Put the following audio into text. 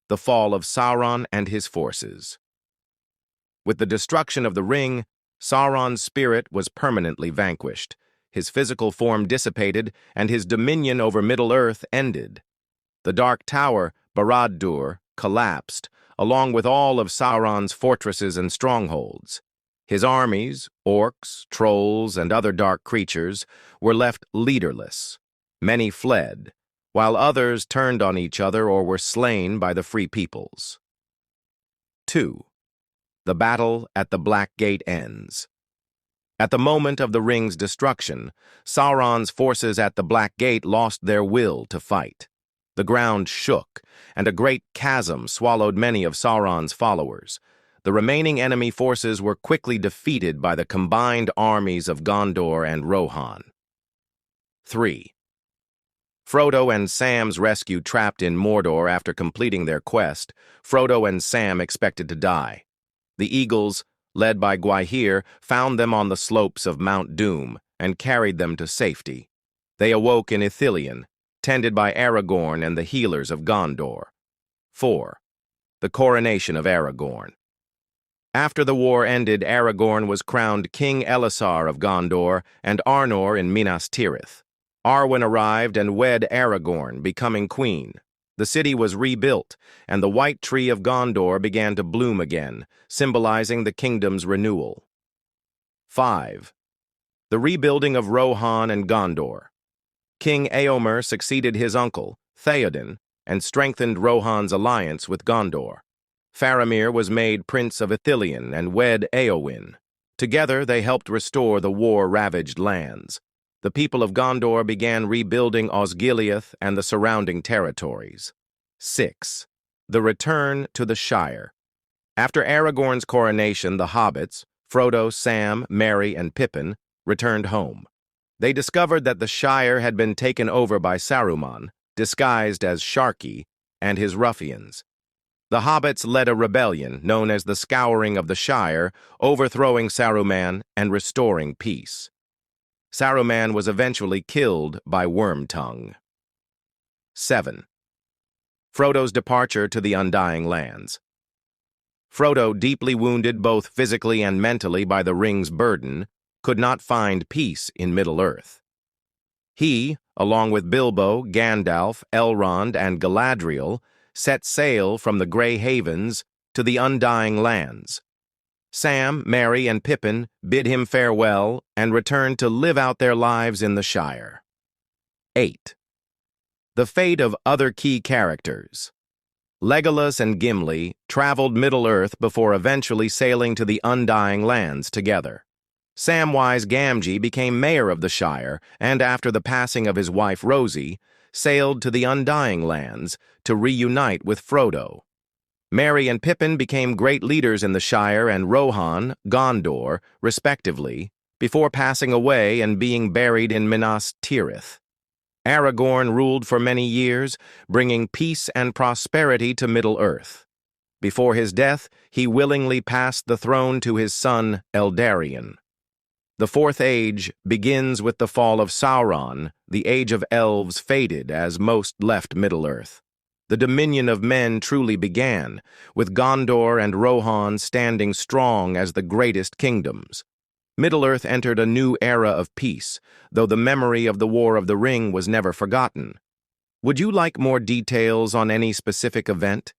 the fall of Sauron and his forces. With the destruction of the ring, Sauron's spirit was permanently vanquished. His physical form dissipated, and his dominion over Middle-earth ended. The Dark Tower, Barad-dûr, collapsed, along with all of Sauron's fortresses and strongholds. His armies, orcs, trolls, and other dark creatures, were left leaderless. Many fled, while others turned on each other or were slain by the Free Peoples. 2. The battle at the Black Gate ends. At the moment of the ring's destruction, Sauron's forces at the Black Gate lost their will to fight. The ground shook, and a great chasm swallowed many of Sauron's followers. The remaining enemy forces were quickly defeated by the combined armies of Gondor and Rohan. 3. Frodo and Sam's rescue trapped in Mordor after completing their quest. Frodo and Sam expected to die. The Eagles, led by Gwaihir, found them on the slopes of Mount Doom and carried them to safety. They awoke in Ithilien, tended by Aragorn and the healers of Gondor. 4. The coronation of Aragorn. After the war ended, Aragorn was crowned King Elessar of Gondor and Arnor in Minas Tirith. Arwen arrived and wed Aragorn, becoming queen. The city was rebuilt, and the White Tree of Gondor began to bloom again, symbolizing the kingdom's renewal. 5. The rebuilding of Rohan and Gondor. King Éomer succeeded his uncle, Theoden, and strengthened Rohan's alliance with Gondor. Faramir was made Prince of Ithilien and wed Éowyn. Together they helped restore the war-ravaged lands. The people of Gondor began rebuilding Osgiliath and the surrounding territories. 6. The return to the Shire. After Aragorn's coronation, the hobbits, Frodo, Sam, Merry, and Pippin, returned home. They discovered that the Shire had been taken over by Saruman, disguised as Sharky, and his ruffians. The hobbits led a rebellion known as the Scouring of the Shire, overthrowing Saruman and restoring peace. Saruman was eventually killed by Wormtongue. 7. Frodo's departure to the Undying Lands. Frodo, deeply wounded both physically and mentally by the ring's burden, could not find peace in Middle-earth. He, along with Bilbo, Gandalf, Elrond, and Galadriel, set sail from the Grey Havens to the Undying Lands. Sam, Merry, and Pippin bid him farewell and returned to live out their lives in the Shire. 8. The fate of other key characters. Legolas and Gimli traveled Middle-earth before eventually sailing to the Undying Lands together. Samwise Gamgee became mayor of the Shire and, after the passing of his wife Rosie, sailed to the Undying Lands to reunite with Frodo. Merry and Pippin became great leaders in the Shire and Rohan, Gondor, respectively, before passing away and being buried in Minas Tirith. Aragorn ruled for many years, bringing peace and prosperity to Middle-earth. Before his death, he willingly passed the throne to his son, Eldarion. The Fourth Age begins with the fall of Sauron. The Age of Elves faded as most left Middle-earth. The dominion of men truly began, with Gondor and Rohan standing strong as the greatest kingdoms. Middle-earth entered a new era of peace, though the memory of the War of the Ring was never forgotten. Would you like more details on any specific event?